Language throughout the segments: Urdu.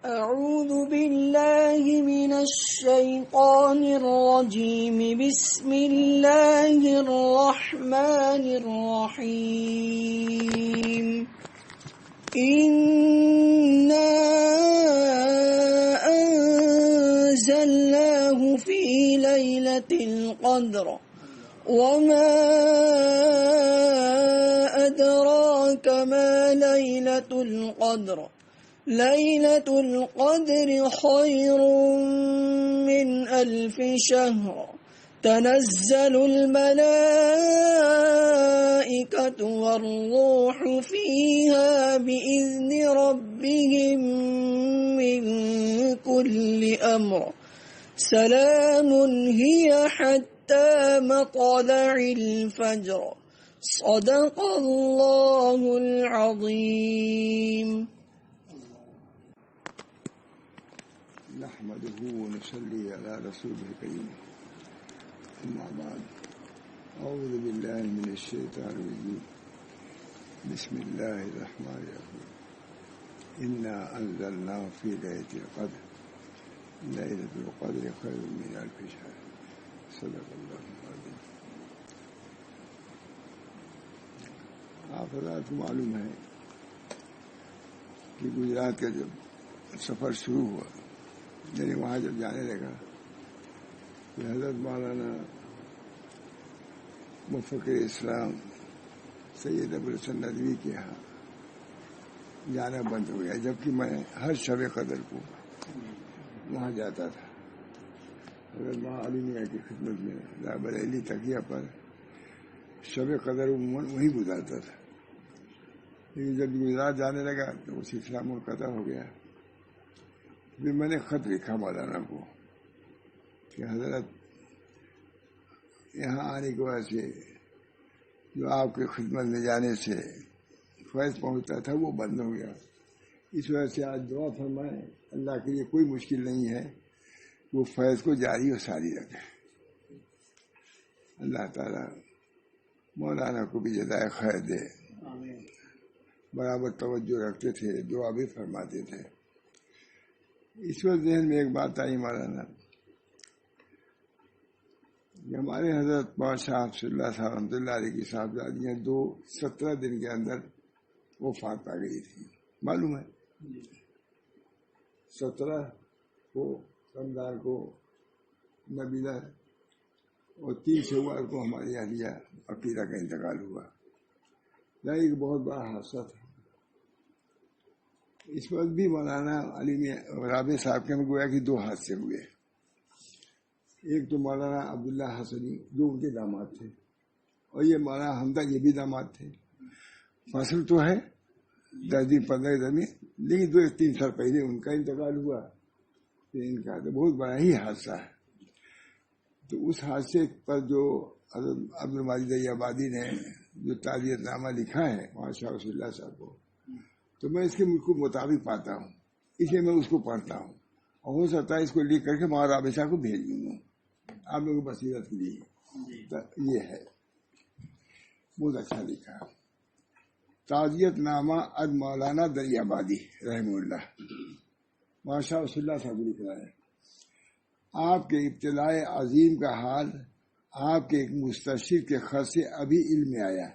أعوذ بالله من الشيطان الرجيم. بسم الله الرحمن الرحيم. إنا أنزلناه في ليلة القدر وما أدراك ما ليلة القدر. ليلة القدر خير من 1000 شهر. تنزل الملائكة والروح فيها بإذن ربهم من كل أمر. سلام هي حتى مطلع الفجر. صدق الله العظيم. نحمده ونصلي على رسوله الكريم. أما بعد، أعوذ بالله من الشيطان الرجيم. بسم الله الرحمن الرحيم. إنا أنزلناه في ليلة القدر. ليلة القدر خير من 1000 شهر. صدق الله العظيم. آپ حضرات کو معلوم ہے کہ گجرات کا جب سفر شروع ہوا، یعنی وہاں جب جانے لگا کہ حضرت مولانا مفکر اسلام سید ابوالحسن ندوی کے یہاں جانا بند ہو گیا، جبکہ میں ہر شب قدر کو وہاں جاتا تھا. حضرت ماں علی میاں کی خدمت میں بریلی تکیہ پر شب قدر عموماً وہیں گزارتا تھا. لیکن جب گجرات جانے لگا تو وہ سلسلہ منقطع ہو گیا. پھر میں نے خط لکھا مولانا کو کہ حضرت یہاں آنے کی وجہ سے جو آپ کی خدمت میں جانے سے فیض پہنچتا تھا وہ بند ہو گیا. اس وجہ سے آج دعا فرمائیں، اللہ کے لیے کوئی مشکل نہیں ہے، وہ فیض کو جاری و ساری رکھے. اللہ تعالیٰ مولانا کو بھی جزائے خیر دے. برابر توجہ رکھتے تھے، دعا بھی فرماتے تھے. اس وقت ذہن میں ایک بات آئی مولانا کہ ہمارے حضرت بادشاہ صلی اللہ صاحب رحمۃ اللہ علیہ کی صاحبزادیاں 17 دن کے اندر وفات پا گئی تھی. معلوم ہے 17 کو رمضان کو نبیلہ اور 3 شوال کو ہماری اہلیہ عقیلہ کا انتقال ہوا. ایک بہت بڑا حادثہ تھا. اس وقت بھی مولانا علی رابع صاحب کے ہم گویا کہ 2 حادثے ہوئے. ایک تو مولانا عبداللہ حسنی جو ان کے داماد تھے، اور یہ مولانا حمدہ یہ بھی داماد تھے. فصل تو ہے 10 دن 15 دن میں، لیکن 2-3 سال پہلے ان کا انتقال ہوا. پھر ان کا تو بہت بڑا ہی حادثہ ہے. تو اس حادثے پر جو حضرت عبدالماجد آبادی نے جو تعزیت نامہ لکھا ہے وہاں شاہ رسول اللہ صاحب کو، تو میں اس کے مطابق پاتا ہوں، اس لیے میں اس کو پڑھتا ہوں، اور ہو سکتا ہے اس کو لکھ کر کے مولانا رابع صاحب کو بھیج دوں گا آپ لوگوں کو بصیرت کے لیے. یہ ہے بہت اچھا لکھا. تعزیت نامہ اد مولانا دریابادی رحمہ اللہ، وہاں شاہ رسول اللہ صاحب کو لکھ رہا ہے. آپ کے ابتلاء عظیم کا حال آپ کے ایک مستشرق کے خط سے ابھی علم میں آیا.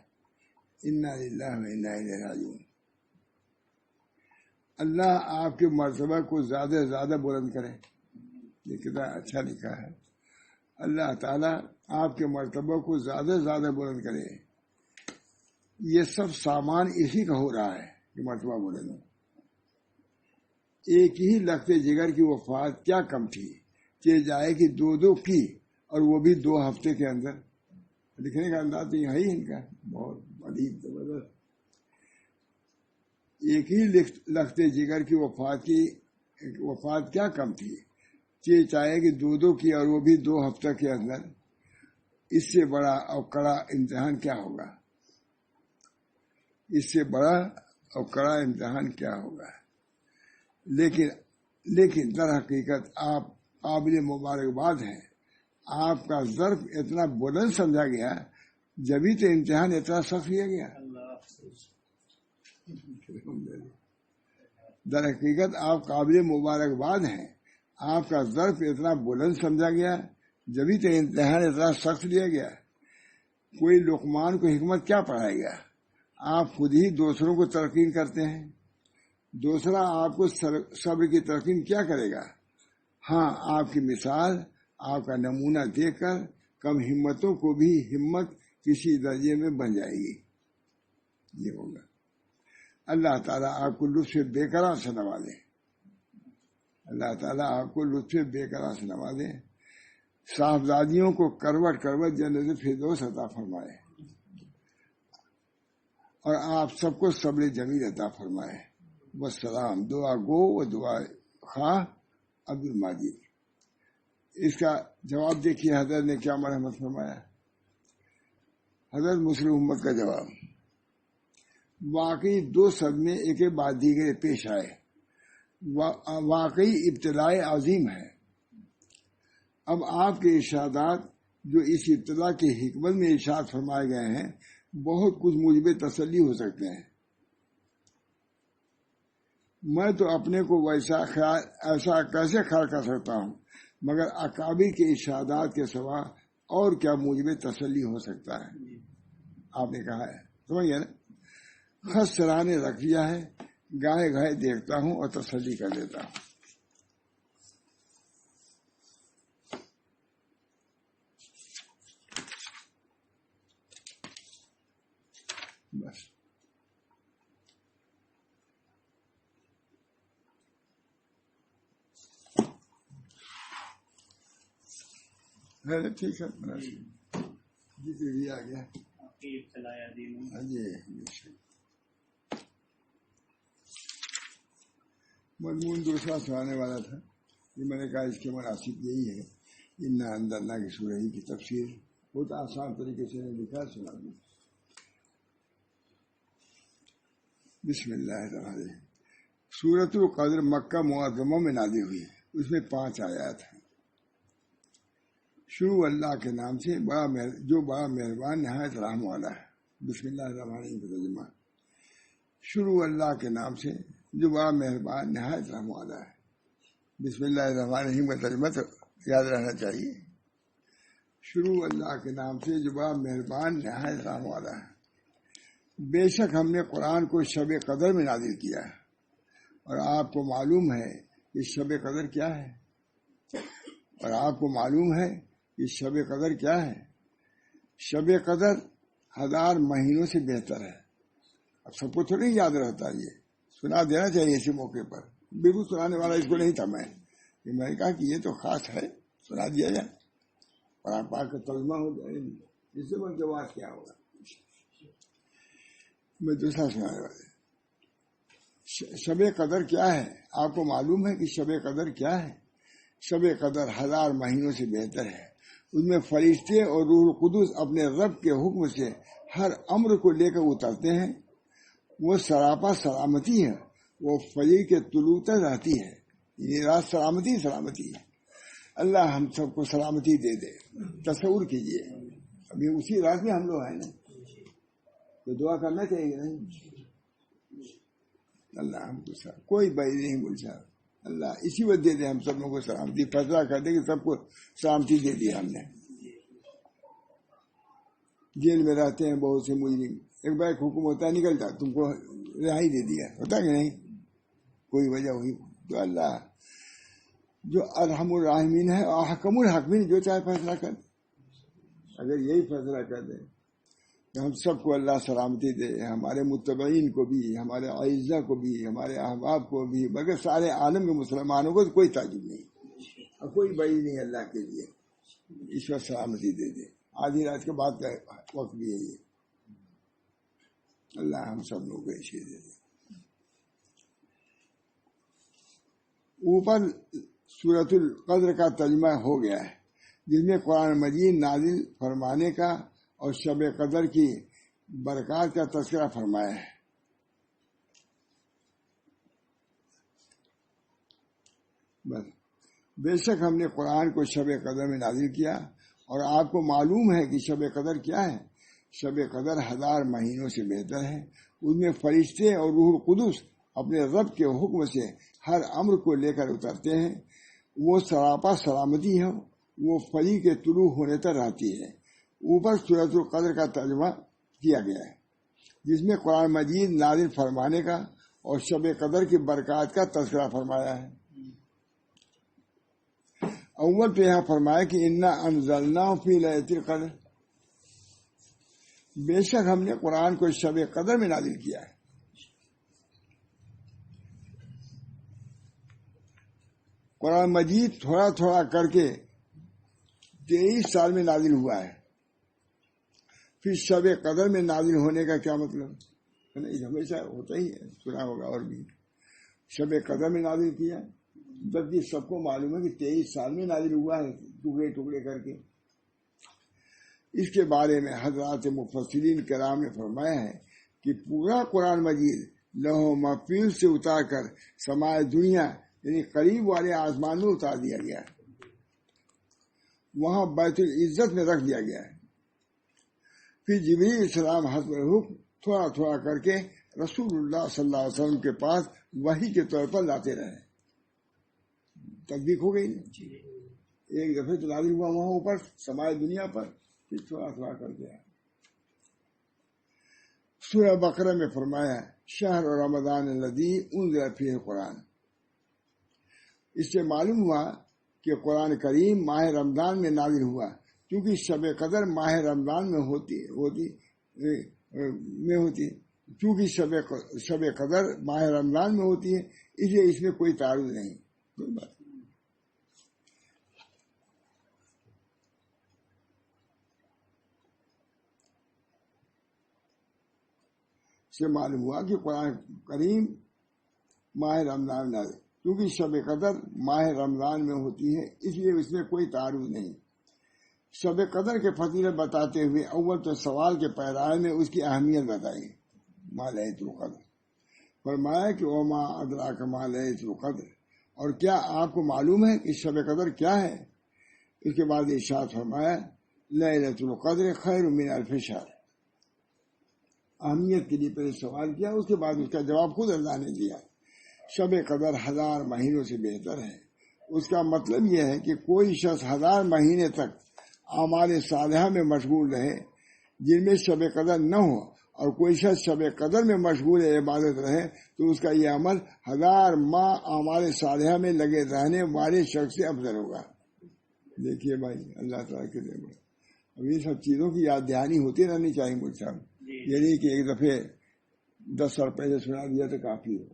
انا للہ و انا الیہ راجعون. اللہ آپ کے مرتبہ کو زیادہ سے زیادہ بلند کرے. یہ کتنا اچھا لکھا ہے. اللہ تعالیٰ آپ کے مرتبہ کو زیادہ سے زیادہ بلند کرے. یہ سب سامان اسی کا ہو رہا ہے کہ مرتبہ بلند ہو. ایک ہی لخت جگر کی وفات کیا کم تھی کہ جائے کہ 2 کی، اور وہ بھی 2 ہفتے کے اندر. لکھنے کا انداز تو یہی ان کا بہت عجیب زبردست. ایک ہی لخت جگر کی وفات کیا کم تھی کہ چاہے کہ 2 کی، اور وہ بھی 2 ہفتہ کے اندر. اس سے بڑا اور کڑا امتحان کیا ہوگا؟ اس سے بڑا اور کڑا امتحان کیا ہوگا؟ لیکن در حقیقت آپ قابل مبارکباد ہیں. آپ کا ظرف اتنا بلند سمجھا گیا، جبھی تو امتحان اتنا سخت لیا گیا. در حقیقت آپ قابل مبارکباد ہیں. آپ کا ظرف اتنا بلند سمجھا گیا، جبھی تو امتحان اتنا سخت لیا گیا. کوئی لقمان کو حکمت کیا پڑھائے گا؟ آپ خود ہی دوسروں کو تلقین کرتے ہیں، دوسرا آپ کو صبر کی تلقین کیا کرے گا؟ ہاں، آپ کی مثال، آپ کا نمونہ دیکھ کر کم ہمتوں کو بھی ہمت کسی درجے میں بن جائے گی. یہ ہوگا. اللہ تعالیٰ آپ کو لطف بے قرار سے نوازے. اللہ تعالیٰ آپ کو لطف بے قرار سے نوازے. صاحبزادیوں کو کروٹ کروٹ جنت فردوس عطا فرمائے، اور آپ سب کو صبر جمیل عطا فرمائے. والسلام. دعا گو و دعا خواہ عبد الماجد. اس کا جواب دیکھیے حضرت نے کیا مرحمت فرمایا. حضرت مسلم امت کا جواب: واقعی دو صدمے ایک کے بعد دیگرے پیش آئے. واقعی ابتلاء عظیم ہے. اب آپ کے ارشادات جو اس ابتلا کی حکمت میں ارشاد فرمائے گئے ہیں بہت کچھ موجب تسلی ہو سکتے ہیں. میں تو اپنے کو ایسا کیسے خیال کر سکتا ہوں، مگر اکابر کے ارشادات کے سوا اور کیا موجب تسلی ہو سکتا ہے. آپ نے کہا ہے، سمجھ گیا نا. خط سرانے رکھ لیا ہے، گاہے گاہے دیکھتا ہوں اور تسلی کر دیتا ہوں. بس ٹھیک ہے. جی بھی آ گیا. ہاں جی، مضمون دوسرا سنانے والا تھا. یہ میں نے کہا اس کے مناسب یہی ہے. انا انزلنا کی سورہ کی تفسیر بہت آسان طریقے سے لکھا، سنا دوں. بسم اللہ الرحمن الرحیم. سورۃ القدر مکہ معظمہ میں نازل ہوئی ہے. اس میں 5 آیات ہیں. شروع اللہ کے نام سے جو بڑا مہربان نہایت رحم والا ہے. بسم اللہ الرحمن الرحیم کا ترجمہ: شروع اللہ کے نام سے جو بڑا مہربان نہایت رحم والا ہے. بسم اللہ الرحمن الرحیم کا ترجمہ تو یاد رہنا چاہیے. شروع اللہ کے نام سے جو بڑا مہربان نہایت رحم والا ہے. بے شک ہم نے قرآن کو شب قدر میں نازل کیا ہے، اور آپ کو معلوم ہے کہ شب قدر کیا ہے. اور آپ کو معلوم ہے کہ شب قدر کیا ہے. شب قدر 1000 مہینوں سے بہتر ہے. اب سب کو تھوڑی یاد رہتا. یہ سنا دینا چاہیے اسی موقع پر. بالکل سنانے والا اس کو نہیں تھا. میں نے کہا کہ یہ تو خاص ہے، سنا دیا جائے. قرآن پاک کا ترجمہ ہو جائے، اس سے بڑھ کے بات کیا ہوگا. میں دوسرا سنانے والے. شب قدر کیا ہے؟ آپ کو معلوم ہے کہ شب قدر کیا ہے. شب قدر 1000 مہینوں سے بہتر ہے. اس میں فرشتے اور روح القدس اپنے رب کے حکم سے ہر امر کو لے کر اترتے ہیں. وہ سراپا سلامتی ہے. وہ فجر کے طلوع تک رہتی ہے. یہ رات سلامتی ہے. اللہ ہم سب کو سلامتی دے دے. تصور کیجئے ابھی اسی رات میں ہم لوگ ہیں نا، تو دعا کرنا چاہیے. نہیں، اللہ ہم کو کوئی بھائی نہیں بول سکتا. اللہ اسی وقت دے دے ہم سب لوگوں کو سلامتی. فیصلہ کر دے کہ سب کو سلامتی دے دی ہم نے. جیل میں رہتے ہیں بہت سے مجرم، ایک بار حکم ہوتا ہے نکلتا، تم کو رہائی دے دیا ہوتا کہ نہیں، کوئی وجہ ہوئی. تو اللہ جو ارحم الراحمین ہے اور حکم الحاکمین، جو چاہے فیصلہ کر. اگر یہی فیصلہ کر دے کہ ہم سب کو اللہ سلامتی دے، ہمارے متبعین کو بھی، ہمارے اعزہ کو بھی، ہمارے احباب کو بھی، بلکہ سارے عالم کے مسلمانوں کو تو کوئی تعجب نہیں اور کوئی بڑی نہیں اللہ کے لیے. ایشور سلامتی دے دے. آدھی رات کے بعد کا وقت بھی ہے یہ. اللہ ہم سب لوگوں کو ایسے دے دے. اوپر سورۃ القدر کا ترجمہ ہو گیا ہے، جس میں قرآن مجید نازل فرمانے کا اور شب قدر کی برکات کا تذکرہ فرمایا ہے. بس بے شک ہم نے قرآن کو شب قدر میں نازل کیا، اور آپ کو معلوم ہے کہ شب قدر کیا ہے. شب قدر 1000 مہینوں سے بہتر ہے. اس میں فرشتے اور روح القدس اپنے رب کے حکم سے ہر امر کو لے کر اترتے ہیں، وہ سراپا سلامتی ہے، وہ فجر کے طلوع ہونے تک رہتی ہے۔ اوپر سورۃ القدر کا ترجمہ کیا گیا ہے، جس میں قرآن مجید نازل فرمانے کا اور شب قدر کی برکات کا تذکرہ فرمایا ہے۔ اول تو یہاں فرمایا کہ انا انزلناہ فی لیلۃ القدر، بے شک ہم نے قرآن کو شب قدر میں نازل کیا ہے۔ قرآن مجید تھوڑا تھوڑا کر کے 23 سال میں نازل ہوا ہے۔ پھر شب قدر میں نازل ہونے کا کیا مطلب؟ ہمیشہ ہوتا ہی ہے، سنا ہوگا اور بھی۔ شب قدر میں نازل کیا، جبکہ سب کو معلوم ہے کہ 23 سال میں نازل ہوا ہے، ٹکڑے ٹکڑے کر کے۔ اس کے بارے میں حضرات مفسرین کرام نے فرمایا ہے کہ پورا قرآن مجید لوح محفوظ سے اتار کر سمائے دنیا یعنی قریب والے آسمان میں اتار دیا گیا ہے، وہاں بیت العزت میں رکھ دیا گیا ہے۔ پھر جبریل علیہ السلام حسب حکم تھوڑا تھوڑا کر کے رسول اللہ صلی اللہ علیہ وسلم کے پاس وحی کے طور پر لاتے رہے۔ تطبیق ہو گئی نا، ایک دفعہ تو نازل ہوا وہاں اوپر سمائے دنیا پر، پھر تھوڑا تھوڑا کر دیا۔ سورہ بقرہ میں فرمایا شہر رمضان الذی انزل فیہ القرآن، اس سے معلوم ہوا کہ قرآن کریم ماہ رمضان میں نازل ہوا، کیونکہ شب قدر ماہ رمضان میں ہوتی چونکہ شب قدر ماہ رمضان میں ہوتی ہے، اس لیے اس میں کوئی تعارض نہیں، کوئی بات نہیں۔ سے معلوم ہوا کہ قرآن کریم ماہ رمضان میں نازل، کیونکہ شب قدر ماہ رمضان میں ہوتی ہے، اس لیے اس میں کوئی تعارض نہیں۔ شب قدر کے فضیلت بتاتے ہوئے اول تو سوال کے پیرائے میں اس کی اہمیت بتائی، ما لیلۃ القدر، فرمایا کہ وما ادراک ما لیلۃ القدر، اور کیا آپ کو معلوم ہے کہ شب قدر کیا ہے؟ اس کے بعد ارشاد فرمایا لیلۃ القدر خیر من الف شہر، اہمیت کے لیے پہلے سوال کیا، اس کے بعد اس کا جواب خود اللہ نے دیا۔ شب قدر 1000 مہینوں سے بہتر ہے۔ اس کا مطلب یہ ہے کہ کوئی شخص 1000 مہینے تک اعمال صالحہ میں مشغول رہے جن میں شب قدر نہ ہو، اور کوئی شخص شب قدر میں مشغول عبادت رہے تو اس کا یہ عمل 1000 ماہ اعمال صالحہ میں لگے رہنے والے شخص سے افضل ہوگا۔ دیکھیے بھائی، اللہ تعالیٰ کے دے میں اب یہ سب چیزوں کی یاد دہانی ہوتی رہنی چاہیے مجھ صاحب، یعنی کہ ایک دفعہ 10 سال پہلے سنا دیا تو کافی ہو۔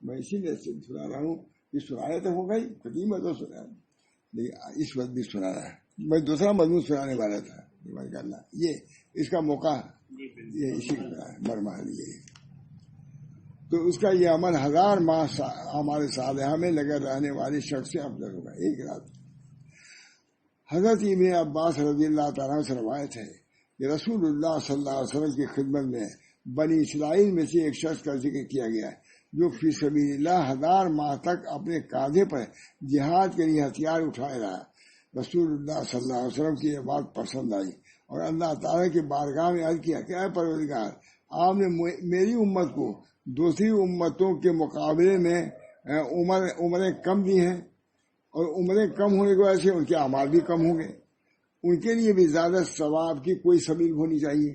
میں اسی لیے سنا رہا ہوں کہ سنایا تو ہو گئی، قدیم ہے تو سنا، لیکن اس وقت بھی سنا رہا ہے۔ میں دوسرا مضمون سنانے والا تھا، یہ اس کا موقع یہ اسی مرمہ لیے، تو اس کا یہ عمل 1000 ماہ ہمارے صالحہ میں لگے رہنے والے شخص سے افضل ہوگا ایک رات۔ حضرت ابن عباس رضی اللہ تعالیٰ سے روایت ہے کہ رسول اللہ صلی اللہ علیہ وسلم کی خدمت میں بنی اسرائیل میں سے ایک شخص کا ذکر کیا گیا ہے جو فی سبیل اللہ 1000 ماہ تک اپنے کاندھے پر جہاد کے لیے ہتھیار اٹھائے رہا۔ رسول اللہ صلی اللہ علیہ وسلم کی یہ بات پسند آئی اور اللہ تعالیٰ کی بارگاہ میں عرض کیا کہ اے پروردگار، آپ نے میری امت کو دوسری امتوں کے مقابلے میں عمریں کم دی ہیں، اور عمریں کم ہونے کی وجہ سے ان کے اعمال بھی کم ہوں گے، ان کے لیے بھی زیادہ ثواب کی کوئی سبیل ہونی چاہیے۔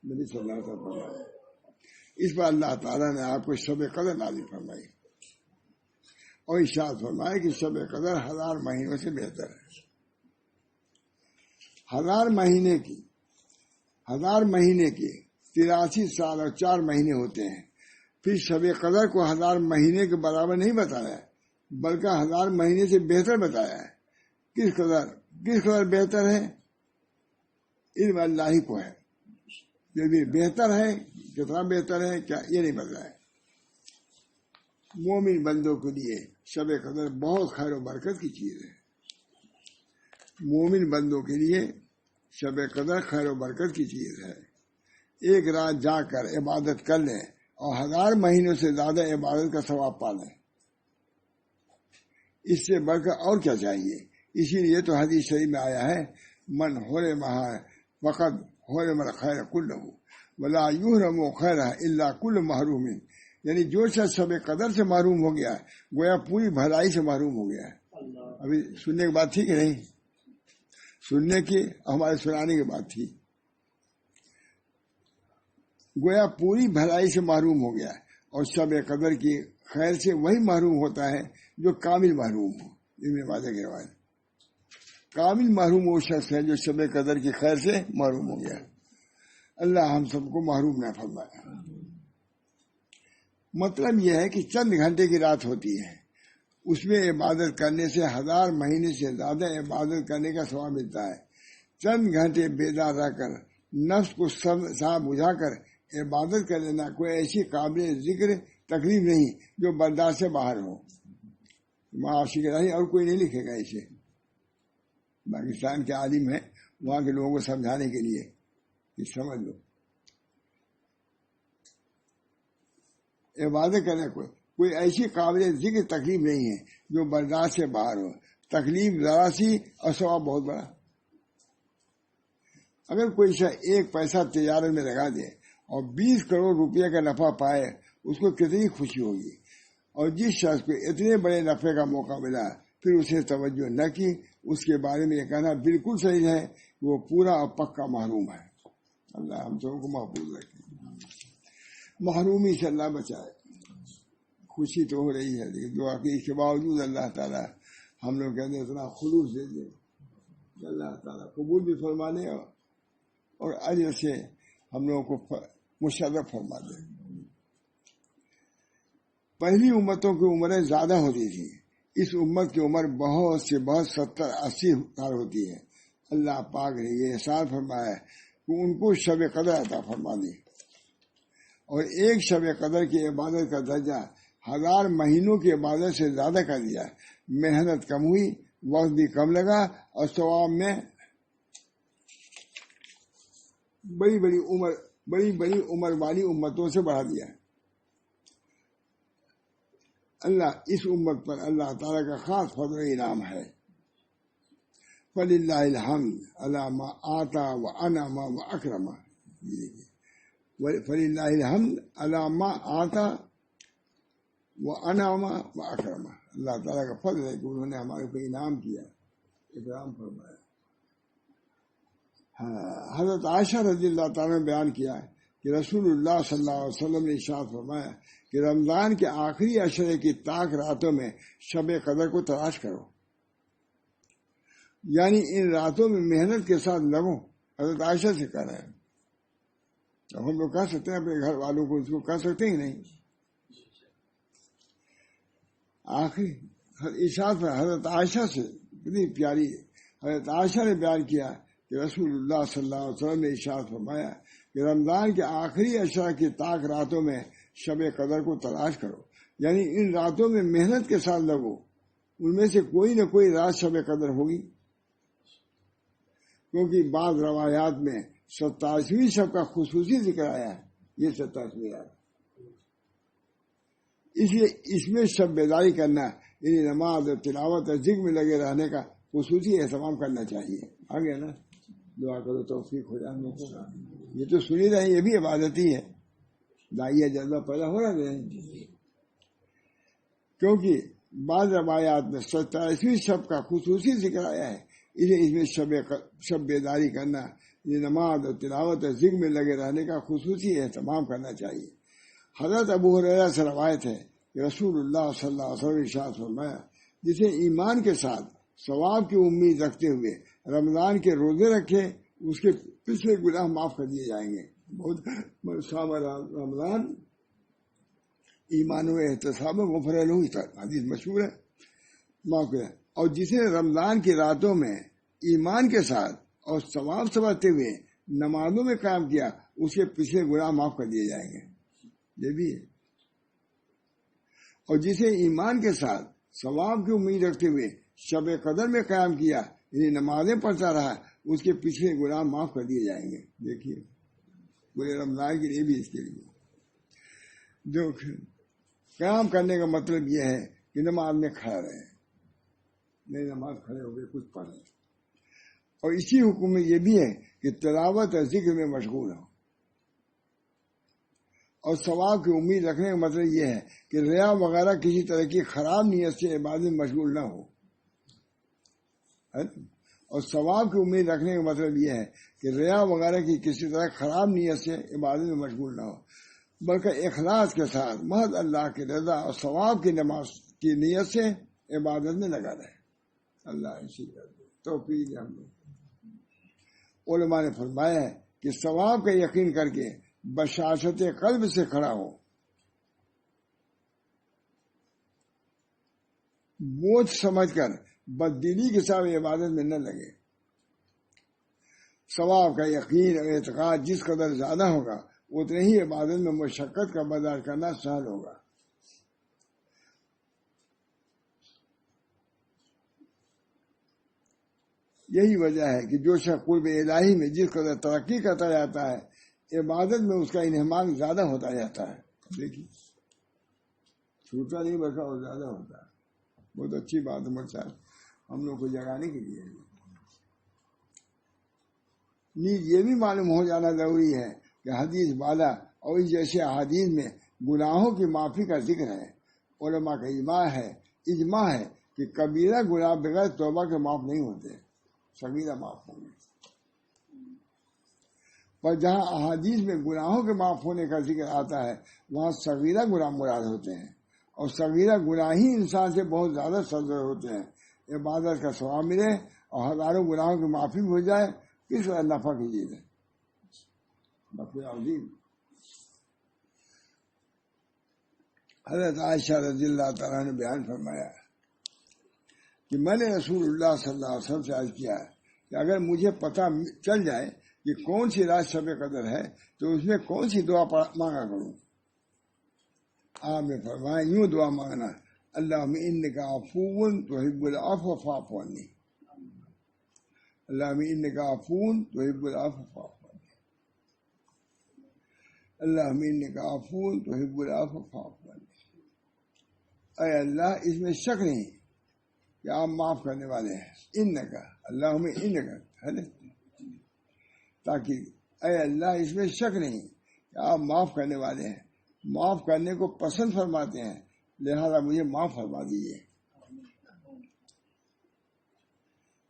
نبی صلی اللہ علیہ وسلم اس پر اللہ تعالیٰ نے آپ کو شب قدر نازل فرمائی اور ارشاد فرمایا کہ شب قدر 1000 مہینوں سے بہتر ہے۔ 1000 مہینے کی 83 سال اور 4 مہینے ہوتے ہیں۔ پھر شب قدر کو 1000 مہینے کے برابر نہیں بتایا ہے، بلکہ 1000 مہینے سے بہتر بتایا ہے۔ کس قدر بہتر ہے؟ علم اللہ ہی کو ہے، یہ بھی بہتر ہے، کتنا بہتر ہے کیا یہ نہیں بتایا۔ مومن بندوں کے لیے شب قدر بہت خیر و برکت کی چیز ہے۔ مومن بندوں کے لیے شب قدر خیر و برکت کی چیز ہے۔ ایک رات جا کر عبادت کر لیں اور 1000 مہینوں سے زیادہ عبادت کا ثواب پا لیں، اس سے بڑھ کر اور کیا چاہیے۔ اسی لیے تو حدیث شریف میں آیا ہے من حرم فقط حرم الخیر کلہ ولا یحرم خیرہ الا کل محروم، یعنی جو شخص شب قدر سے محروم ہو گیا ہے گویا پوری بھلائی سے محروم ہو گیا ہے. ابھی سننے کی بات تھی کہ نہیں؟ سننے کی ہمارے سنانے کی بات تھی. گویا پوری بھلائی سے محروم ہو گیا ہے. اور شب قدر کی خیر سے وہی محروم ہوتا ہے جو کامل محروم ہو. ابن ماجہ کی روایت. کامل محروم وہ شخص ہے جو شب قدر کی خیر سے محروم ہو گیا. اللہ ہم سب کو محروم نہ فرمائے. مطلب یہ ہے کہ چند گھنٹے کی رات ہوتی ہے، اس میں عبادت کرنے سے 1000 مہینے سے زیادہ عبادت کرنے کا ثواب ملتا ہے. چند گھنٹے بیدار رہ کر نفس کو صاف بجھا کر عبادت کر لینا کوئی ایسی قابل ذکر تکلیف نہیں جو برداشت سے باہر ہو. معاشی کے اور کوئی نہیں لکھے گا اسے. پاکستان کے عالم ہیں، وہاں کے لوگوں کو سمجھانے کے لیے کہ سمجھ لو. عبادت کرنے کوئی ایسی قابل ذکر تکلیف نہیں ہے جو برداشت سے باہر ہو. تکلیف ذرا سی اور ثواب بہت بڑا. اگر کوئی شخص 1 پیسہ تجارت میں لگا دے اور 20 کروڑ روپے کا نفع پائے اس کو کتنی خوشی ہوگی. اور جس شخص کو اتنے بڑے نفع کا موقع ملا پھر اسے توجہ نہ کی، اس کے بارے میں یہ کہنا بالکل صحیح ہے کہ وہ پورا اور پکا محروم ہے. اللہ ہم سب کو محفوظ رکھے، محرومی سے اللہ بچائے. خوشی تو ہو رہی ہے لیکن دعا کی اس کے باوجود اللہ تعالیٰ ہم لوگ کہتے ہیں اتنا خلوص دے دے. اللہ تعالیٰ قبول بھی فرمانے اور اجر سے ہم لوگوں کو مشرف فرما دے. پہلی امتوں کی عمریں زیادہ ہوتی تھی، اس امت کی عمر بہت سے بہت 70-80 سال ہوتی ہے. اللہ پاک نے یہ احسان فرمایا کہ ان کو شب قدر عطا فرما دی اور ایک شب قدر کی عبادت کا درجہ 1000 مہینوں کی عبادت سے زیادہ کر دیا. محنت کم ہوئی، وقت بھی کم لگا اور ثواب میں بڑی بڑی عمر والی امتوں سے بڑھا دیا. اللہ اس امت پر اللہ تعالیٰ کا خاص فضل و انعام ہے. فللہ الحمد علی ما آتا و انعم و اکرم. فللہ الحمد علی ما آتا و انعم و اکرم. اللہ تعالیٰ کا فضل ہے کہ انہوں نے ہمارے کو انعام کیا، اکرام فرمایا. حضرت عائشہ رضی اللہ تعالیٰ نے بیان کیا ہے کہ رسول اللہ صلی اللہ علیہ وسلم نے ارشاد فرمایا کہ رمضان کے آخری عشرے کی طاق راتوں میں شب قدر کو تلاش کرو، یعنی ان راتوں میں محنت کے ساتھ لگو. حضرت عائشہ سے کہہ رہا ہے. اب ہم لوگ کہہ سکتے ہیں اپنے گھر والوں کو، اس کو کہہ سکتے ہی نہیں. آخری ارشاد پر حضرت عائشہ سے کتنی پیاری ہے. حضرت عائشہ نے بیان کیا کہ رسول اللہ صلی اللہ علیہ وسلم نے ارشاد فرمایا کہ رمضان کے آخری عشرہ کی طاق راتوں میں شب قدر کو تلاش کرو، یعنی ان راتوں میں محنت کے ساتھ لگو. ان میں سے کوئی نہ کوئی رات شب قدر ہوگی، کیونکہ بعض روایات میں 27ویں شب کا خصوصی ذکر آیا ہے. یہ 27ویں رات، اس لیے اس میں شب بیداری کرنا یعنی نماز اور تلاوت اور ذکر میں لگے رہنے کا خصوصی اہتمام کرنا چاہیے. آگے نا دعا کرو توفیق ہو جائے ہم لوگ کو. یہ تو سنی رہے، یہ بھی عبادت ہی ہے. دائیا جذبہ پیدا ہو رہا ہے، کیونکہ بعض روایات میں 27ویں شب کا خصوصی ذکر آیا ہے. اس میں شب بیداری کرنا، یہ نماز اور تلاوت اور ذکر میں لگے رہنے کا خصوصی اہتمام کرنا چاہیے. حضرت ابو ہریرہ سے روایت ہے کہ رسول اللہ صلی اللہ علیہ وسلم نے ارشاد فرمایا جسے ایمان کے ساتھ ثواب کی امید رکھتے ہوئے رمضان کے روزے رکھے اس کے پچھلے گناہ معاف کر دیے جائیں گے. بہت رمضان ایمان و احتساب غفر لہ حدیث مشہور ہے. معاف کرے. اور جسے رمضان کی راتوں میں ایمان کے ساتھ اور ثواب سمجھتے ہوئے نمازوں میں قائم کیا اس کے پچھلے گناہ معاف کر دیے جائیں گے. یہ بھی ہے. اور جسے ایمان کے ساتھ ثواب کی امید رکھتے ہوئے شب قدر میں قیام کیا یعنی نمازیں پڑھتا رہا اس کے پچھلے گناہ معاف کر دیے جائیں گے. دیکھیے پورے رمضان کے لیے بھی اس کے لیے جو قیام کرنے کا مطلب یہ ہے کہ نماز میں کھڑا رہے، نہیں نماز کھڑے ہو گئے کچھ پڑھیں. اور اسی حکم میں یہ بھی ہے کہ تلاوت اور ذکر میں مشغول ہو. اور ثواب کی امید رکھنے کا مطلب یہ ہے کہ ریا وغیرہ کسی طرح کی خراب نیت سے عبادت میں مشغول نہ ہو. اور ثواب کی امید رکھنے کا مطلب یہ ہے کہ ریا وغیرہ کی کسی طرح خراب نیت سے عبادت میں مشغول نہ ہو، بلکہ اخلاص کے ساتھ محض اللہ کی رضا اور ثواب کی نماز کی نیت سے عبادت میں لگا رہے. اللہ اسی توفیق ہم لوگ. علماء نے فرمایا ہے کہ ثواب کا یقین کر کے بشاشت قلب سے کھڑا ہو، بوجھ سمجھ کر بددلی کے ساتھ عبادت میں نہ لگے. ثواب کا یقین اور اعتقاد جس قدر زیادہ ہوگا اتنے ہی عبادت میں مشقت کا برداشت کرنا سہل ہوگا. یہی وجہ ہے کہ جو شخص قرب الہی میں جس قدر ترقی کرتا جاتا ہے عبادت میں اس کا انہماک زیادہ ہوتا جاتا ہے. دیکھیے چھوٹا نہیں بلکہ اور زیادہ ہوتا ہے. بہت اچھی بات ہے مرچا ہم لوگ کو جگانے کے لیے. نیز یہ بھی معلوم ہو جانا ضروری ہے کہ حدیث بالا اور اس جیسے احادیث میں گناہوں کی معافی کا ذکر ہے. علماء کا اجماع ہے کہ کبیرہ گناہ بغیر توبہ کے معاف نہیں ہوتے، صغیرہ معاف ہوں گے. پر جہاں احادیث میں گناہوں کے معاف ہونے کا ذکر آتا ہے وہاں صغیرہ گناہ مراد ہوتے ہیں، اور صغیرہ گناہ ہی انسان سے بہت زیادہ صدر ہوتے ہیں. عبادت کا ثواب ملے اور ہزاروں گناہوں کی معافی ہو جائے، کس وقت نفع کیجیے گا. حضرت عائشہ رضی اللہ تعالیٰ نے بیان فرمایا کہ میں نے رسول اللہ صلی اللہ علیہ وسلم سے عرض کیا کہ اگر مجھے پتہ چل جائے کہ کون سی رات شب قدر ہے تو اس میں کون سی دعا مانگا کروں. آپ نے فرمایا یوں دعا مانگنا، اللہم انکا عفو تحب العفو فاعف عنی. اللہم انکا عفو تحب العفو فاعف عنی. اللہم انکا عفو تحب العفو فاعف عنی. اے اللہ اس میں شک نہیں کہ آپ معاف کرنے والے ہیں. انکا اللہم انکا ہے نا، تاکہ اے اللہ اس میں شک نہیں کہ آپ معاف کرنے والے ہیں، معاف کرنے کو پسند فرماتے ہیں، لہذا مجھے معاف فرما دیجیے.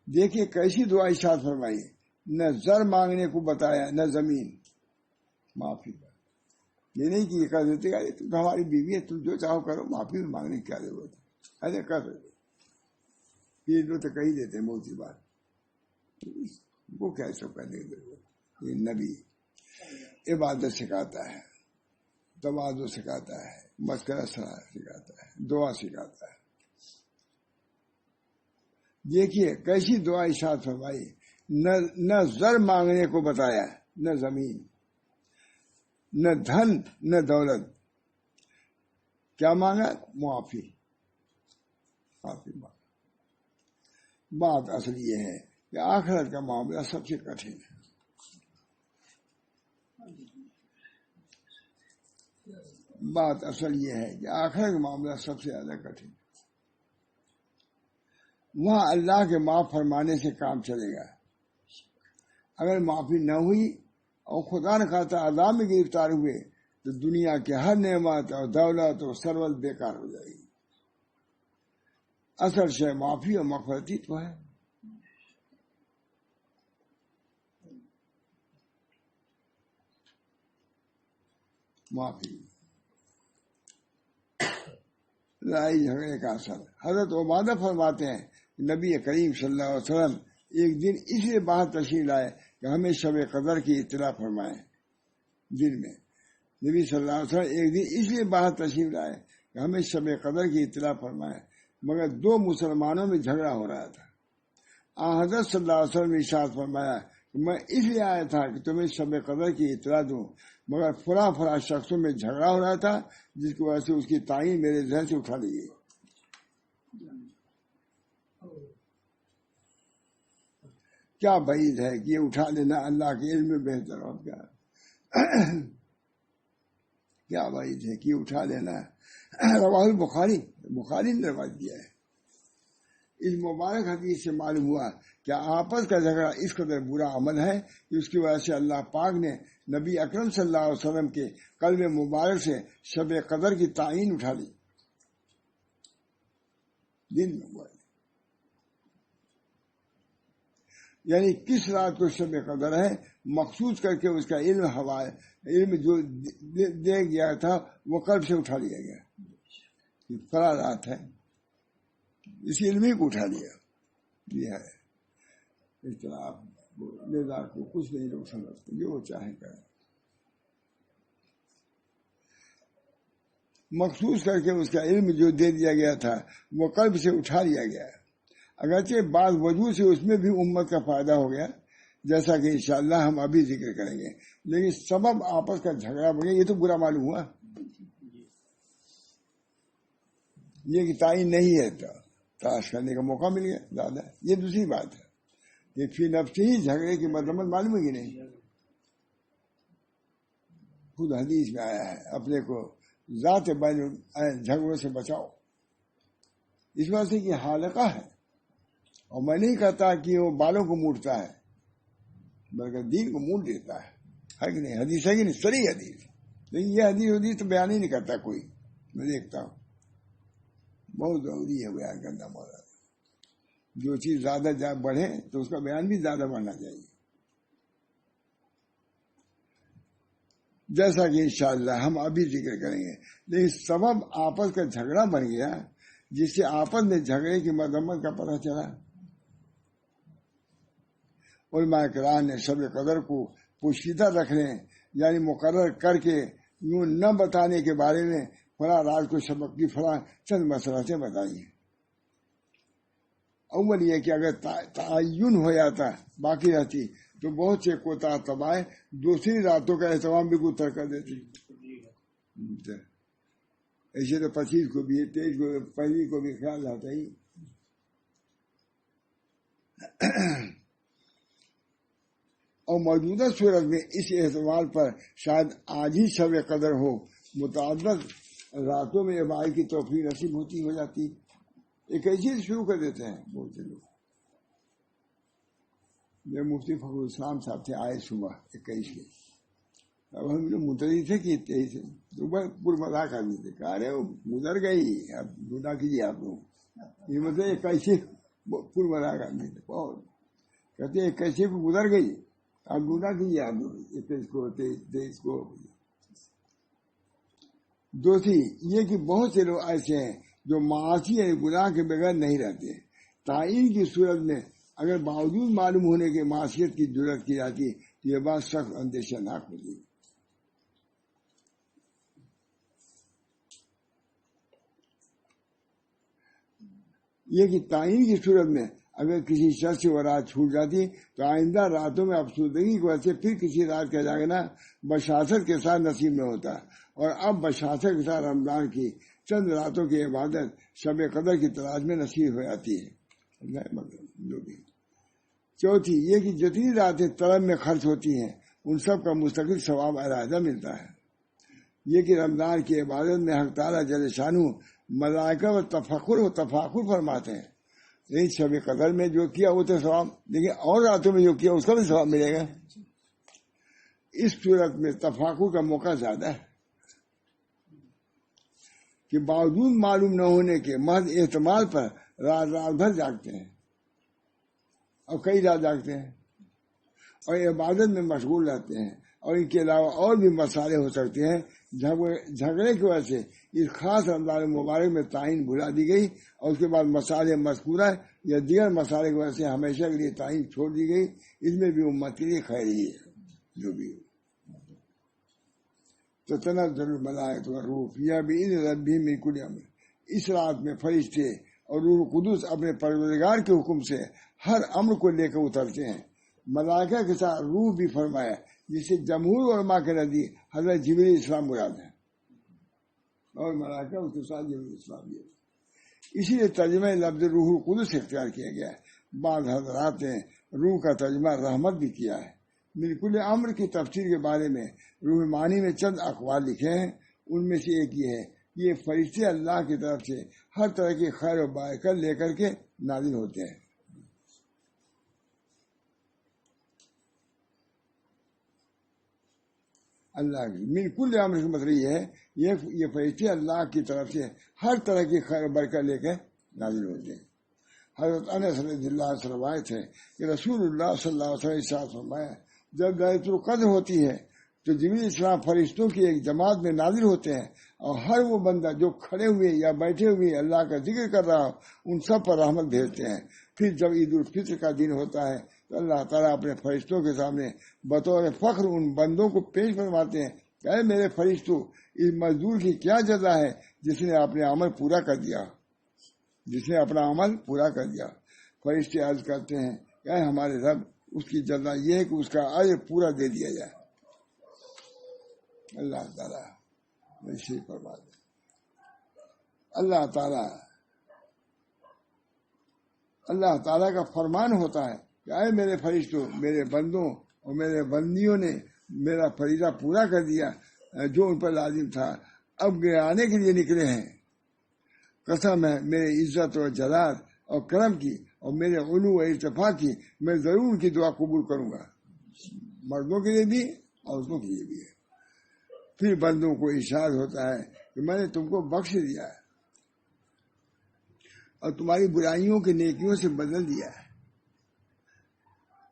دیکھیے کیسی دعا ارشاد فرمائی، نہ زر مانگنے کو بتایا نہ زمین. معافی کا یہ نہیں کہ یہ کر دیتے تم تو ہماری بیوی ہے، تم جو چاہو کرو، معافی مانگنے کی کیا ضرورت ہے. ارے کر دیتے یہ لوگ تو کہی دیتے ہیں بہت سی بات، وہ کیا سب کرنے کی ضرورت. یہ نبی عبادت سکھاتا ہے، تواضع سکھاتا ہے، مسکرہ سکھاتا ہے، دعا سکھاتا ہے. دیکھیے کیسی دعا ارشاد فرمائی، نہ زر مانگنے کو بتایا نہ زمین، نہ دھن نہ دولت. کیا مانگا؟ معافی. معافی مانگا. بات اصل یہ ہے کہ آخرت کا معاملہ سب سے کٹھن ہے. بات اصل یہ ہے کہ آخرت کا معاملہ سب سے زیادہ کٹھن ہے. وہاں اللہ کے معاف فرمانے سے کام چلے گا. اگر معافی نہ ہوئی اور خدا نہ خواستہ عذاب میں گرفتار ہوئے تو دنیا کے ہر نعمت اور دولت اور ثروت بیکار ہو جائے گی. اصل شے معافی اور مغفرتی تو ہے. معافی لڑائی جھگڑے کا اثر. حضرت عبادہ فرماتے ہیں نبی کریم صلی اللہ علیہ وسلم ایک دن اس لیے باہر تشریف لائے کہ ہمیں شب قدر کی اطلاع فرمائے. دن میں نبی صلی اللہ علیہ وسلم ایک دن اس لیے باہر تشریف لائے کہ ہمیں شب قدر کی اطلاع فرمائے، مگر دو مسلمانوں میں جھگڑا ہو رہا تھا. حضرت صلی اللہ علیہ وسلم نے ارشاد فرمایا کہ میں اس لیے آیا تھا کہ تمہیں شب قدر کی اطلاع دوں، مگر فلاں شخصوں میں جھگڑا ہو رہا تھا جس کی وجہ سے اس کی تعین میرے ذہن سے اٹھا لی گئی. کیا بعید ہے کہ یہ اٹھا لینا اللہ کے علم میں بہتر ہو. کیا بعید ہے کہ یہ اٹھا لینا. رواہ البخاری، بخاری نے روایت کیا ہے اس مبارک حدیث سے معلوم ہوا کہ آپس کا جھگڑا اس قدر برا عمل ہے کہ اس کی وجہ سے اللہ پاک نے نبی اکرم صلی اللہ علیہ وسلم کے قلب مبارک سے شب قدر کی تعین اٹھا لی. دن مبارک یعنی کس رات کو شب قدر ہے مخصوص کر کے اس کا علم جو دے گیا تھا وہ قلب سے اٹھا لیا گیا. فلاں رات ہے اس علم ہی کو اٹھا لیا. یہ ہے اختلاف نظام کو کچھ نہیں لوگ سمجھتے جو وہ چاہیں کریں. مخصوص کر کے اس کا علم جو دے دیا گیا تھا وہ قلب سے اٹھا لیا گیا. اگرچہ بعض وجہ سے اس میں بھی امت کا فائدہ ہو گیا جیسا کہ انشاءاللہ ہم ابھی ذکر کریں گے، لیکن سبب آپس کا جھگڑا بڑھ گیا یہ تو برا معلوم ہوا. یہ کہ تعین نہیں ہے تو تلاش کرنے کا موقع مل گیا زیادہ، یہ دوسری بات ہے. یہ فی نفسی ہی جھگڑے کی مذمت معلوم ہے کہ نہیں. خود حدیث میں آیا ہے اپنے کو ذات بین جھگڑوں سے بچاؤ. اس واسطے کی حالقہ ہے اور میں نہیں کہتا کہ وہ بالوں کو موڑتا ہے بلکہ دین کو موڑ دیتا ہے کہ نہیں. حدیث ہے کہ نہیں؟ صریح حدیث. لیکن یہ حدیث تو بیان ہی نہیں کرتا کوئی. میں دیکھتا ہوں بہت ضروری ہے بیان کرنا. مولانا جو چیز زیادہ بڑھے تو اس کا بیان بھی زیادہ بڑھنا چاہیے. جیسا کہ انشاءاللہ ہم ابھی ذکر کریں گے. لیکن سبب آپس کا جھگڑا بن گیا جس سے آپس میں جھگڑے کی مذمت کا پتہ چلا. علماء کرام نے شب قدر کو پوشیدہ رکھنے یعنی مقرر کر کے یوں نہ بتانے کے بارے میں فلاں رات کو سبق کی فلاں چند مسئلہ بتائی ہیں. اول یہ کہ اگر تعین ہو جاتا باقی رہتی تو بہت سے کوتا تباہ دوسری راتوں کا اہتمام بھی کو ترک کر دیتی. ایسے تو 25 کو بھی 23 کو پہلی کو بھی خیال رہتا ہی. اور موجودہ صورت میں اس اعتبار پر شاید آج ہی شب قدر ہو متعدد راتوں میں ابائی کی توفیق نصیب ہو جاتی. ایک ایسی چیز شروع کر دیتے ہیں بہت سے لوگ. یہ مفتی فخر الاسلام صاحب تھے آئے صبح 21 کے. اب ہم لوگ متعدد تھے کہ 23 صبح پر مذاق آدمی تھے کہا رہے وہ گزر گئی اب گناہ کیجیے آپ لوگ. یہ مطلب 21 پر مذاق آدمی تھے بہت کہتے 21 کو گزر گئی آپ گناہ کیجیے آپ لوگ 21 کو 23 کو. دوسری یہ کہ بہت سے لوگ ایسے ہیں جو معاشی یعنی گناہ کے بغیر نہیں رہتے. تعین کی صورت میں اگر باوجود معلوم ہونے کے معاشیت کی ضرورت کی جاتی تو یہ بات سخت اندیشہ ناک ہوتی. یہ کہ تعین کی صورت میں اگر کسی شخص سے وہ رات چھوٹ جاتی تو آئندہ راتوں میں افسردگی کی وجہ سے پھر کسی رات کا جاگنا بشاست کے ساتھ نصیب میں ہوتا. اور اب بشاست کے ساتھ رمضان کی چند راتوں کی عبادت شب قدر کی تلاش میں نصیب ہو جاتی ہے. چوتھی یہ کہ جتنی راتیں طلب میں خرچ ہوتی ہیں ان سب کا مستقل ثواب علیحدہ ملتا ہے. یہ کہ رمضان کی عبادت میں حق تعالیٰ جل شانہ ملائکہ و تفاخر فرماتے ہیں. لیکن شب قدر میں جو کیا وہ تو ثواب، لیکن اور راتوں میں جو کیا اس کا بھی ثواب ملے گا. اس صورت میں تفاخر کا موقع زیادہ ہے کہ باوجود معلوم نہ ہونے کے محض احتمال پر رات بھر جاگتے ہیں اور کئی رات جاگتے ہیں اور عبادت میں مشغول رہتے ہیں. اور ان کے علاوہ اور بھی مسائل ہو سکتے ہیں. جھگڑے کی وجہ سے اس خاص رمضان مبارک میں تعین بھلا دی گئی اور اس کے بعد مسائل مذکورہ یا دیگر مسائل کی وجہ سے ہمیشہ کے لیے تعین چھوڑ دی گئی. اس میں بھی امت کے لیے خیر ہی ہے جو بھی ہو. تو تنزل الملائکۃ والروح فیہا بإذن ربہم من کل امر. اس رات میں فرشتے اور روح القدس اپنے پروردگار کے حکم سے ہر امر کو لے کر اترتے ہیں. ملائکہ کے ساتھ روح بھی فرمایا جسے جمہور علماء کے نزدیک حضرت جبریل اسلام مراد ہے اور ملائکہ اس کے ساتھ جبریل اسلام بھی ہے. اسی لیے ترجمہ لفظ روح القدس اختیار کیا گیا ہے. بعض حضرات نے روح کا ترجمہ رحمت بھی کیا ہے. بالکل امر کی تفسیر کے بارے میں روح معنی میں چند اقوال لکھے ہیں. ان میں سے ایک یہ ہے یہ فرشتے اللہ کی طرف سے ہر طرح کی خیر و برکت لے کر کے نازل ہوتے ہیں. اللہ کی من کل امر کا مطلب یہ ہے یہ فرشتے اللہ کی طرف سے ہر طرح کی خیر و برکت لے کے نازل ہوتے ہیں. حضرت انس رضی اللہ عنہ سے روایت ہے کہ رسول اللہ صلی اللہ علیہ وسلم فرمایا جب لیلۃ القدر ہوتی ہے تو جبریل السلام فرشتوں کی ایک جماعت میں نازل ہوتے ہیں اور ہر وہ بندہ جو کھڑے ہوئے یا بیٹھے ہوئے اللہ کا ذکر کر رہا ہو ان سب پر رحمت بھیجتے ہیں. پھر جب عید الفطر کا دن ہوتا ہے تو اللہ تعالیٰ اپنے فرشتوں کے سامنے بطور فخر ان بندوں کو پیش فرماتے ہیں کہ اے میرے فرشتوں اس مزدور کی کیا جزا ہے جس نے اپنے عمل پورا کر دیا، جس نے اپنا عمل پورا کر دیا. فرشتے عرض کرتے ہیں کہ اے ہمارے رب اس کی جزا یہ ہے کہ اس کا اجر پورا دے دیا جائے. اللہ تعالیٰ ویسے فرما دے. اللہ تعالیٰ کا فرمان ہوتا ہے کہ اے میرے فرشتوں میرے بندوں اور میرے بندیوں نے میرا فریضہ پورا کر دیا جو ان پر لازم تھا، اب گرانے کے لیے نکلے ہیں. قسم ہے میرے عزت و جلال اور کرم کی اور میرے علو و ارتفاع کی، میں ضرور ان کی دعا قبول کروں گا، مردوں کے لیے بھی عورتوں کے لیے بھی. پھر بندوں کو ارشاد ہوتا ہے کہ میں نے تم کو بخش دیا ہے اور تمہاری برائیوں کی نیکیوں سے بدل دیا ہے،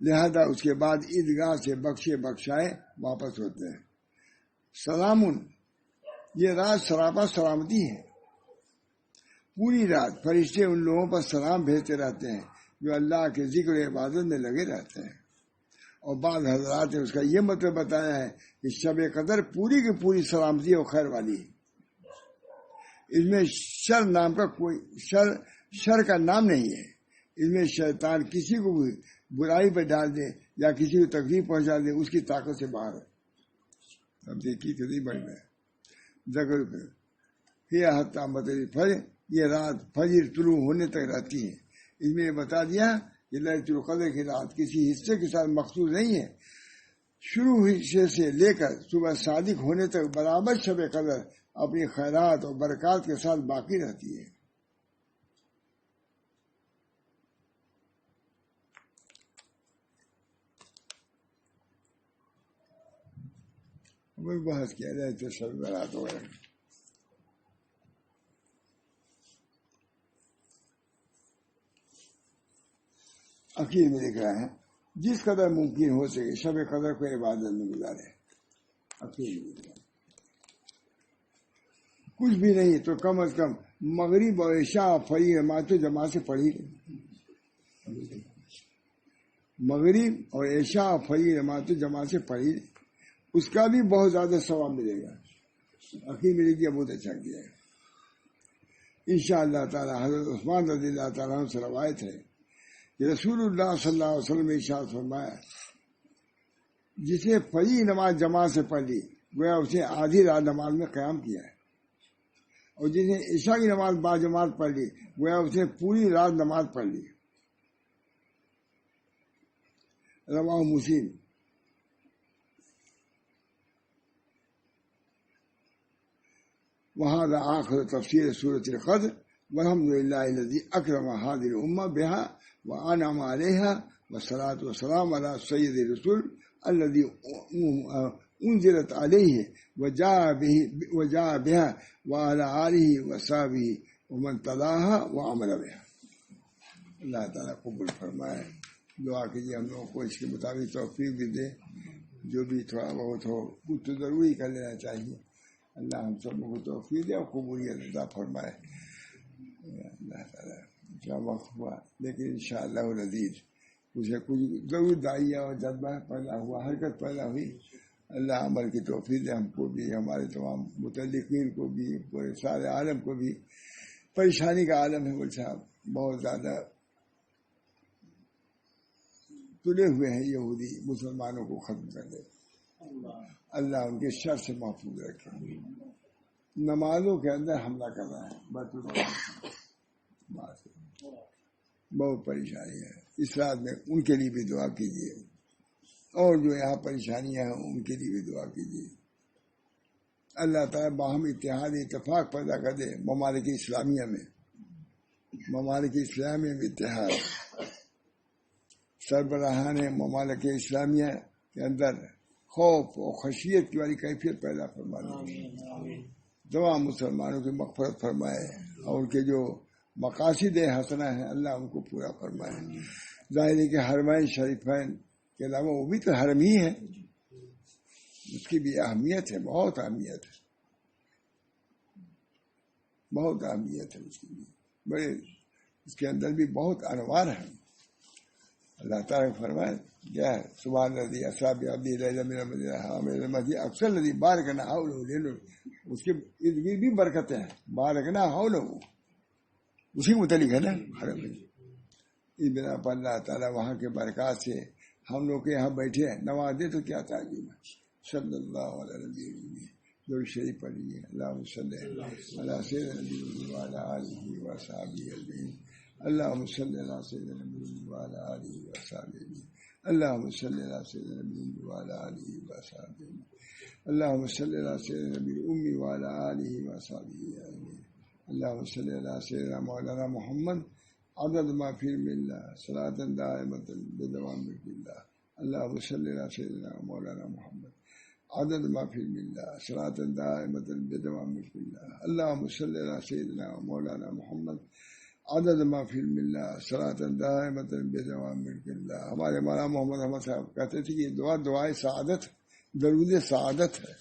لہذا اس کے بعد عیدگاہ سے بخشے بخشائے واپس ہوتے ہیں. سلام، یہ رات سراپا سلامتی ہے. پوری رات فرشتے ان لوگوں پر سلام بھیجتے رہتے ہیں جو اللہ کے ذکر و عبادت میں لگے رہتے ہیں. اور بعض حضرات نے اس کا یہ مطلب بتایا ہے کہ شب قدر پوری کی پوری سلامتی اور خیر والی ہے. اس میں شر نام کا کوئی شر کا نام نہیں ہے. اس میں شیطان کسی کو بھی برائی پہ ڈال دے یا کسی کو تکلیف پہنچا دے اس کی طاقت سے باہر ہے. اب دیکھیے کتنی بڑی ہے ذکر پہ حتیٰ مطلب فجر، یہ رات فجر طلوع ہونے تک رہتی ہے. اس میں یہ بتا دیا کہ لیلۃ القدر کی رات کسی حصے کے ساتھ مخصوص نہیں ہے، شروع حصے سے لے کر صبح صادق ہونے تک برابر شب قدر اپنی خیرات اور برکات کے ساتھ باقی رہتی ہے. وہی بحث کیا جائے تو شب برات وغیرہ. اخیر میں لکھ رہا ہے جس قدر ممکن ہو سکے شب قدر کو عبادت میں گزارے. اخیر میں لکھ رہا ہے کچھ بھی نہیں تو کم از کم مغرب اور عشاء فجر نماز تو جماعت سے پڑھی. مغرب اور عشاء فجر نماز تو جماعت سے پڑھی، اس کا بھی بہت زیادہ ثواب ملے گا. اخیر میں لکھ دیا بہت اچھا کیا ہے. انشاءاللہ تعالی حضرت عثمان رضی اللہ تعالیٰ عنہ سے روایت ہے کہ رسول اللہ صلی اللہ علیہ وسلم نے ارشاد فرمایا جس نے فجر نماز جماعت سے پڑھ لی گویا اس نے آدھی رات نماز میں قیام کیا ہے، اور جس نے عشاء کی نماز با جماعت پڑھ لی گویا اس نے پوری رات نماز پڑھ لی. رواہ مسلم. وهذا آخر تفسير سورة القدر والحمد لله الذي أكرم هذه الأمة بها وأنعم عليها والصلاة والسلام على سيد الرسول الذي أنزلت عليه وجاء بها وعلى آله وصحبه ومن تلاها وعمل بها. اللہ تعالیٰ قبول فرمائے. دعا کیجیے ہم لوگوں کو اس کے مطابق توفیق بھی دے، جو بھی تھوڑا بہت ہو کچھ تو ضروری کر لینا چاہیے. اللہ ہم سب کو توفیق دے اور قبولیت عطا فرمائے. اللہ تعالیٰ کیا وقت ہوا لیکن انشاءاللہ العزیز کچھ ضرور داعیہ اور جذبہ پیدا ہوا، حرکت پیدا ہوئی. اللہ عمل کی توفیق دے ہم کو بھی، ہمارے تمام متعلقین کو بھی، پورے سارے عالم کو بھی. پریشانی کا عالم ہے بول صاحب، بہت زیادہ تلے ہوئے ہیں یہودی مسلمانوں کو ختم کر دے. اللہ ان کے شر سے محفوظ رکھے. نمازوں کے اندر حملہ کر رہا ہے، بہت پریشانی ہے. اس رات میں ان کے لیے بھی دعا کیجیے اور جو یہاں پریشانیاں ہیں ان کے لیے بھی دعا کیجیے. اللہ تعالیٰ باہم اتحاد اتفاق پیدا کر دے ممالک اسلامیہ میں، ممالک اسلامیہ میں اتحاد، سربراہان ممالک اسلامیہ کے اندر خوف و خشیت کی والی کیفیت پیدا فرما دے، تمام مسلمانوں کی مغفرت فرمائے اور ان کے جو مقاصد حسنہ ہیں اللہ ان کو پورا فرمائے۔ ظاہر ہے کہ حرمین شریفین کے علاوہ وہ بھی تو حرم ہی ہے، اس کی بھی اہمیت ہے، بہت اہمیت ہے، بہت اہمیت ہے اس کی بھی، بڑے اس کے اندر بھی بہت انوار ہیں۔ اللہ تعالیٰ فرمائے کیا ہے، سبحان الذی اسری بعبدہ لیلا من المسجد الحرام الی المسجد الاقصی الذی بارکنا حولہ، اس کے ارد گرد بھی برکتیں ہیں، بارکنا حولہ اسی متعلق ہے نا حرم۔ اس بنا پر اللہ تعالیٰ وہاں کے برکات سے ہم لوگ کے یہاں بیٹھے ہیں، نوازے تو کیا تعجب ہے۔ صلی اللہ علیہ نبی درود شریف پڑھیے، اللہم صلی علی سیدنا نبی وعلی آلہ وصحبہ اجمعین، اللہم صلی علی سیدنا نبی وعلی آلہ وصحبہ اجمعین، اللہم صلی علی سیدنا نبی وعلی آلہ وصحبہ اجمعین، اللہم صلی علی سیدنا نبی امی وعلی آلہ وصحبہ اجمعین، اللہم صلی علی سیدنا مولانا محمد عدد ما فی علم اللہ صلاۃ دائمۃ بدوام ملک اللہ، اللہم صلی علی سیدنا مولانا محمد عدد ما فی علم اللہ صلاۃ دائمۃ بدوام ملک اللہ، اللہم صلی علی سیدنا مولانا محمد عدد ما فی علم اللہ صلاۃ دائمۃ بدوام ملک اللہ۔ ہمارے مولانا محمد احمد صاحب کہتے تھے کہ یہ دعا دعائے سعادت، درود سعادت ہے۔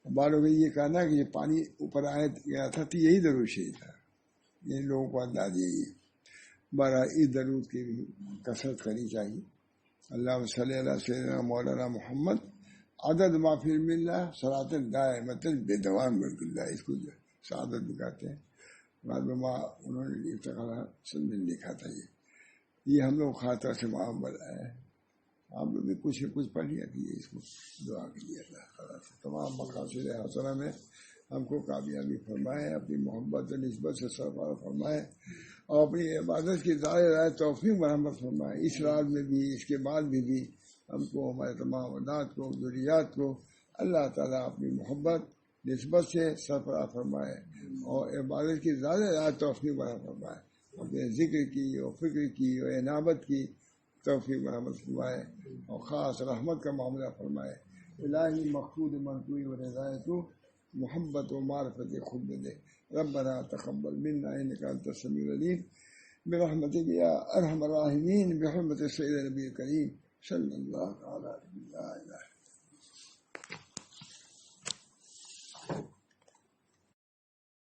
باروں میں یہ کہنا کہ یہ پانی اوپر آئے گیا تھا تو یہی درود شریف تھا، یہ لوگوں کو انداز یہی ہے۔ بارہ اس درود کی کثرت کرنی چاہیے۔ اللہم صلی علی سیدنا مولانا محمد عدد ما فی علم اللہ صلاۃ دائمۃ بدوام ملک اللہ، اس کو سعادت بھی کہتے ہیں۔ بعد میں انہوں نے لکھا تھا یہ ہم لوگ خاص طور سے معام بنایا ہے، آپ لوگ بھی کچھ پڑھ لیا کیجیے، اس کو دعا کیجیے اللہ تعالیٰ سے تمام مقاصد حسنہ میں ہم کو کامیابی فرمائے، اپنی محبت و نسبت سے سرفراز فرمائے اور اپنی عبادت کی زیادہ توفیق مرحمت فرمائے، اس رات میں بھی اس کے بعد بھی ہم کو، ہمارے تمام اولاد کو، ذریات کو اللہ تعالیٰ اپنی محبت نسبت سے سرفراز فرمائے اور عبادت کی زیادہ توفیق مرحمت فرمائے، اپنے ذکر کی اور فکر کی اور عنابت کی توفیق مرحمت فرمائے اور خاص رحمت کا معاملہ فرمائے۔ الہی مقصود منطوی و رضایت محبت و معرفت خود دے، ربنا تقبل منا انک انت السمیع العلیم برحمتک یا ارحم الراحمین، بحرمت سید نبی کریم صلی اللہ علیہ وسلم۔